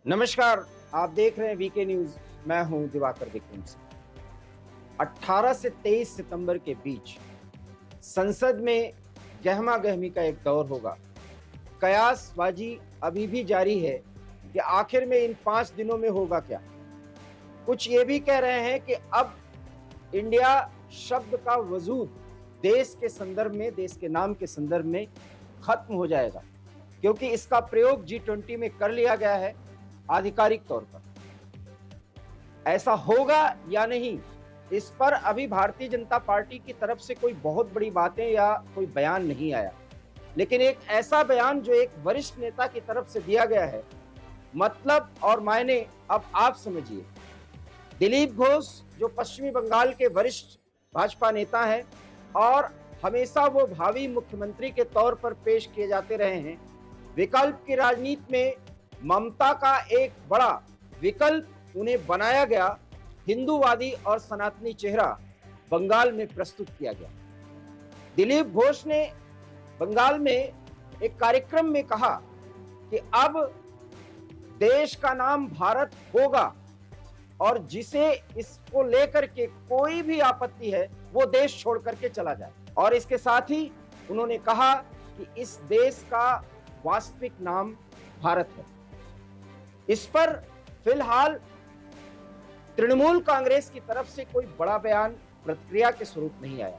नमस्कार। आप देख रहे हैं वीके न्यूज। मैं हूं दिवाकर विक्रम सिंह। 18 से 23 सितंबर के बीच संसद में गहमा गहमी का एक दौर होगा। कयासबाजी अभी भी जारी है कि आखिर में इन 5 दिनों में होगा क्या। कुछ ये भी कह रहे हैं कि अब इंडिया शब्द का वजूद देश के संदर्भ में, देश के नाम के संदर्भ में खत्म हो जाएगा, क्योंकि इसका प्रयोग G20 में कर लिया गया है आधिकारिक तौर पर। ऐसा होगा या नहीं, इस पर अभी भारतीय जनता पार्टी की तरफ से कोई बहुत बड़ी बातें या कोई बयान नहीं आया, लेकिन एक ऐसा बयान जो एक वरिष्ठ नेता की तरफ से दिया गया है, मतलब और मायने अब आप समझिए। दिलीप घोष जो पश्चिमी बंगाल के वरिष्ठ भाजपा नेता हैं और हमेशा वो भावी मुख्यमंत्री के तौर पर पेश किए जाते रहे हैं। विकल्प की राजनीति में ममता का एक बड़ा विकल्प उन्हें बनाया गया, हिंदूवादी और सनातनी चेहरा बंगाल में प्रस्तुत किया गया। दिलीप घोष ने बंगाल में एक कार्यक्रम में कहा कि अब देश का नाम भारत होगा और जिसे इसको लेकर के कोई भी आपत्ति है वो देश छोड़ करके चला जाए। और इसके साथ ही उन्होंने कहा कि इस देश का वास्तविक नाम भारत है। इस पर फिलहाल तृणमूल कांग्रेस की तरफ से कोई बड़ा बयान, प्रतिक्रिया के स्वरूप नहीं आया।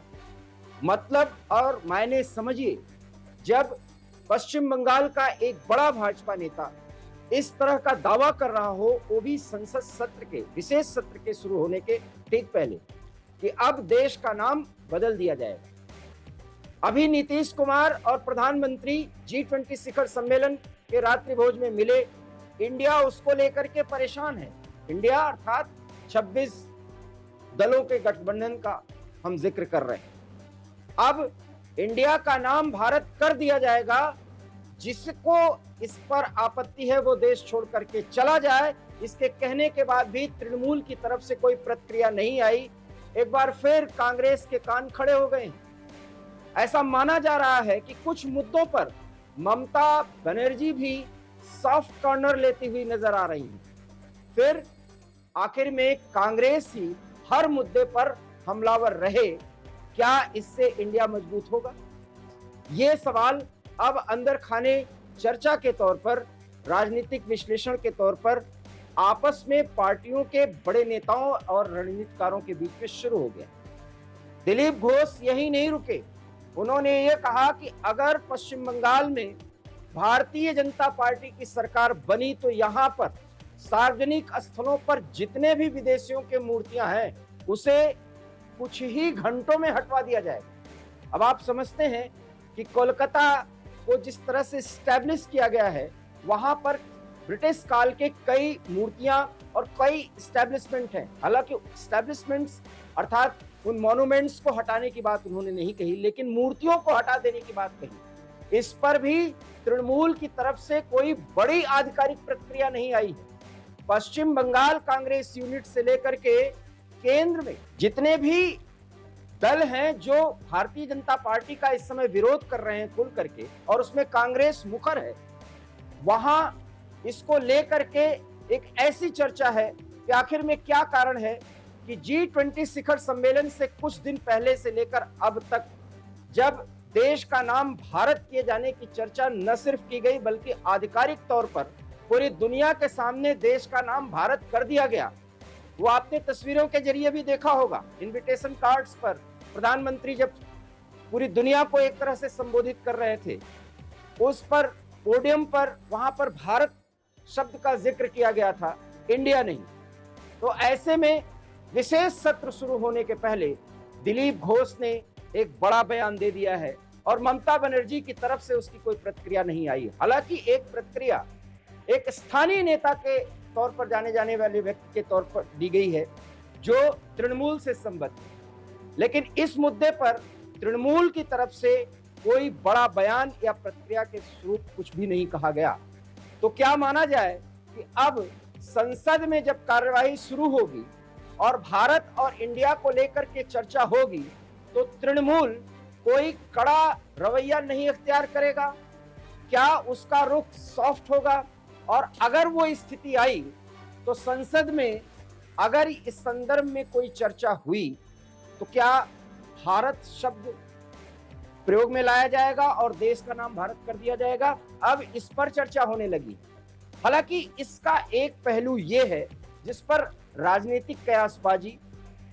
मतलब और मायने समझिए, जब पश्चिम बंगाल का एक बड़ा भाजपा नेता इस तरह का दावा कर रहा हो, वो भी संसद सत्र के, विशेष सत्र के शुरू होने के ठीक पहले, कि अब देश का नाम बदल दिया जाएगा। अभी नीतीश कुमार और प्रधानमंत्री G20 शिखर सम्मेलन के रात्रि भोज में मिले। इंडिया उसको लेकर के परेशान है। इंडिया अर्थात 26 दलों के गठबंधन का हम जिक्र कर रहे हैं। अब इंडिया का नाम भारत कर दिया जाएगा, जिसको इस पर आपत्ति है वो देश छोड़ करके चला जाए। इसके कहने के बाद भी तृणमूल की तरफ से कोई प्रतिक्रिया नहीं आई। एक बार फिर कांग्रेस के कान खड़े हो गए। ऐसा माना जा रहा है कि कुछ मुद्दों पर ममता बनर्जी भी सॉफ्ट कॉर्नर लेती हुई नजर आ रही है। फिर आखिर में कांग्रेस ही हर मुद्दे पर हमलावर रहे, क्या इससे इंडिया मजबूत होगा? ये सवाल अब अंदर खाने चर्चा के तौर पर, राजनीतिक विश्लेषण के तौर पर आपस में पार्टियों के बड़े नेताओं और रणनीतिकारों के बीच में शुरू हो गया। दिलीप घोष यही नहीं रुके। उन्होंने ये कहा कि अगर पश्चिम बंगाल में भारतीय जनता पार्टी की सरकार बनी तो यहां पर सार्वजनिक स्थलों पर जितने भी विदेशियों के मूर्तियां हैं उसे कुछ ही घंटों में हटवा दिया जाएगा। अब आप समझते हैं कि कोलकाता को जिस तरह से स्टैब्लिश किया गया है, वहां पर ब्रिटिश काल के कई मूर्तियां और कई स्टैब्लिशमेंट हैं। हालांकि स्टैब्लिशमेंट्स अर्थात उन मॉन्यूमेंट्स को हटाने की बात उन्होंने नहीं कही, लेकिन मूर्तियों को हटा देने की बात कही। इस पर भी तृणमूल की तरफ से कोई बड़ी आधिकारिक प्रतिक्रिया नहीं आई है। पश्चिम बंगाल कांग्रेस यूनिट से लेकर के केंद्र में जितने भी दल हैं जो भारतीय जनता पार्टी का इस समय विरोध कर रहे हैं खुल करके, और उसमें कांग्रेस मुखर है, वहां इसको लेकर के एक ऐसी चर्चा है कि आखिर में क्या कारण है कि G20 शिखर सम्मेलन से कुछ दिन पहले से लेकर अब तक, जब देश का नाम भारत किए जाने की चर्चा न सिर्फ की गई बल्कि आधिकारिक तौर पर पूरी दुनिया के सामने देश का नाम भारत कर दिया गया। वो आपने तस्वीरों के जरिए भी देखा होगा। इनविटेशन कार्ड्स पर प्रधानमंत्री जब पूरी दुनिया को एक तरह से संबोधित कर रहे थे, उस पर पोडियम पर वहां पर भारत शब्द का जिक्र किया गया था, इंडिया नहीं। तो ऐसे में विशेष सत्र शुरू होने के पहले दिलीप घोष ने एक बड़ा बयान दे दिया है और ममता बनर्जी की तरफ से उसकी कोई प्रतिक्रिया नहीं आई। हालांकि एक प्रतिक्रिया एक स्थानीय नेता के तौर पर, जाने जाने वाले व्यक्ति के तौर पर दी गई है जो तृणमूल से संबद्ध है, लेकिन इस मुद्दे पर तृणमूल की तरफ से कोई बड़ा बयान या प्रतिक्रिया के स्वरूप कुछ भी नहीं कहा गया। तो क्या माना जाए कि अब संसद में जब कार्यवाही शुरू होगी और भारत और इंडिया को लेकर के चर्चा होगी, तो तृणमूल कोई कड़ा रवैया नहीं इख्तियार करेगा? क्या उसका रुख सॉफ्ट होगा? और अगर वो स्थिति आई तो संसद में अगर इस संदर्भ में कोई चर्चा हुई तो क्या भारत शब्द प्रयोग में लाया जाएगा और देश का नाम भारत कर दिया जाएगा? अब इस पर चर्चा होने लगी। हालांकि इसका एक पहलू ये है जिस पर राजनीतिक कयासबाजी,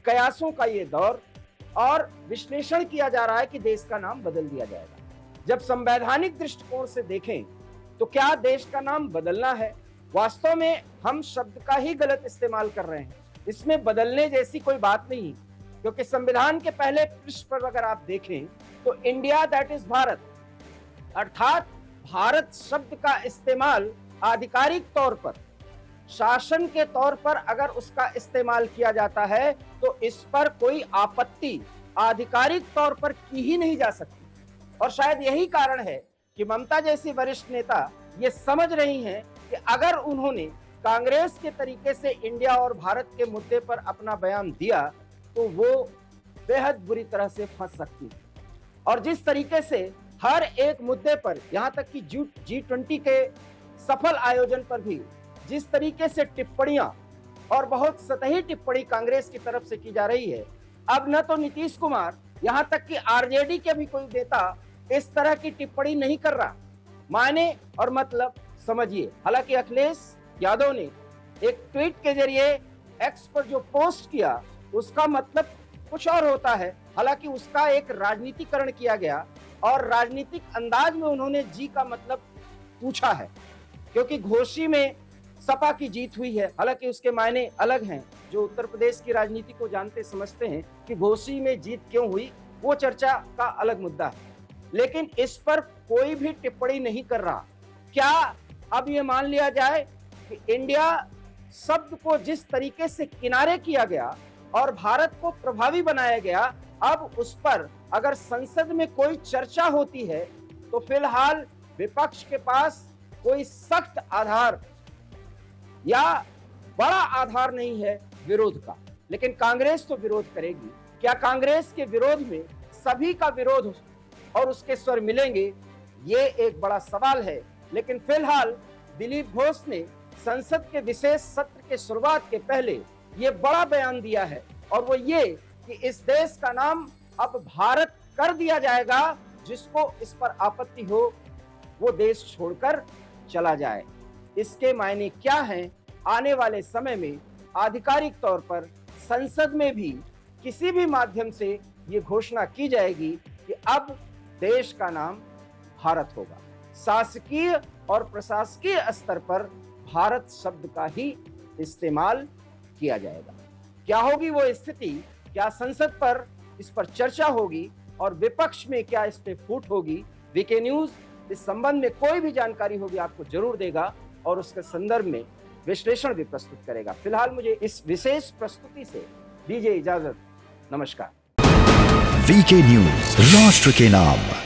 कयासों का ये दौर और विश्लेषण किया जा रहा है कि देश का नाम बदल दिया जाएगा। जब संवैधानिक दृष्टिकोण से देखें तो क्या देश का नाम बदलना है? वास्तव में हम शब्द का ही गलत इस्तेमाल कर रहे हैं। इसमें बदलने जैसी कोई बात नहीं, क्योंकि संविधान के पहले पृष्ठ पर अगर आप देखें तो इंडिया दैट इज भारत, अर्थात भारत शब्द का इस्तेमाल आधिकारिक तौर पर, शासन के तौर पर अगर उसका इस्तेमाल किया जाता है तो इस पर कोई आपत्ति आधिकारिक तौर पर की ही नहीं जा सकती। और शायद यही कारण है कि ममता जैसी वरिष्ठ नेता ये समझ रही हैं कि अगर उन्होंने कांग्रेस के तरीके से इंडिया और भारत के मुद्दे पर अपना बयान दिया तो वो बेहद बुरी तरह से फंस सकती है। और जिस तरीके से हर एक मुद्दे पर, यहाँ तक कि G20 के सफल आयोजन पर भी जिस तरीके से टिप्पणियां और बहुत सतही टिप्पणी कांग्रेस की तरफ से की जा रही है, अब न तो नीतीश कुमार, यहाँ तक कि आरजेडी के भी कोई नेता इस तरह की टिप्पणी नहीं कर रहा। मायने और मतलब समझिए। हालांकि अखिलेश यादव ने एक ट्वीट के जरिए एक्स पर जो पोस्ट किया उसका मतलब कुछ और होता है। हालांकि उसका एक राजनीतिकरण किया गया और राजनीतिक अंदाज में उन्होंने जी का मतलब पूछा है, क्योंकि घोषी में सपा की जीत हुई है। हालांकि उसके मायने अलग हैं। जो उत्तर प्रदेश की राजनीति को जानते समझते हैं कि घोषी में जीत क्यों हुई, वो चर्चा का अलग मुद्दा है। लेकिन इस पर कोई भी टिप्पणी नहीं कर रहा। क्या अब ये मान लिया जाए कि इंडिया शब्द को जिस तरीके से किनारे किया गया और भारत को प्रभावी बनाया गया, अब उस पर अगर संसद में कोई चर्चा होती है तो फिलहाल विपक्ष के पास कोई सख्त आधार या बड़ा आधार नहीं है विरोध का। लेकिन कांग्रेस तो विरोध करेगी। क्या कांग्रेस के विरोध में सभी का विरोध और उसके स्वर मिलेंगे? ये एक बड़ा सवाल है। लेकिन फिलहाल दिलीप घोष ने संसद के विशेष सत्र के शुरुआत के पहले ये बड़ा बयान दिया है, और वो ये कि इस देश का नाम अब भारत कर दिया जाएगा। जिसको इस पर आपत्ति हो वो देश छोड़कर चला जाए। इसके मायने क्या हैं? आने वाले समय में आधिकारिक तौर पर संसद में भी किसी भी माध्यम से ये घोषणा की जाएगी कि अब देश का नाम भारत होगा। शासकीय और प्रशासकीय स्तर पर भारत शब्द का ही इस्तेमाल किया जाएगा। क्या होगी वो स्थिति? क्या संसद पर इस पर चर्चा होगी और विपक्ष में क्या इस पे फूट होगी? वीके न्यूज इस संबंध में कोई भी जानकारी होगी आपको जरूर देगा और उसके संदर्भ में विश्लेषण भी प्रस्तुत करेगा। फिलहाल मुझे इस विशेष प्रस्तुति से दीजिए इजाजत। नमस्कार। वीके न्यूज, राष्ट्र के नाम।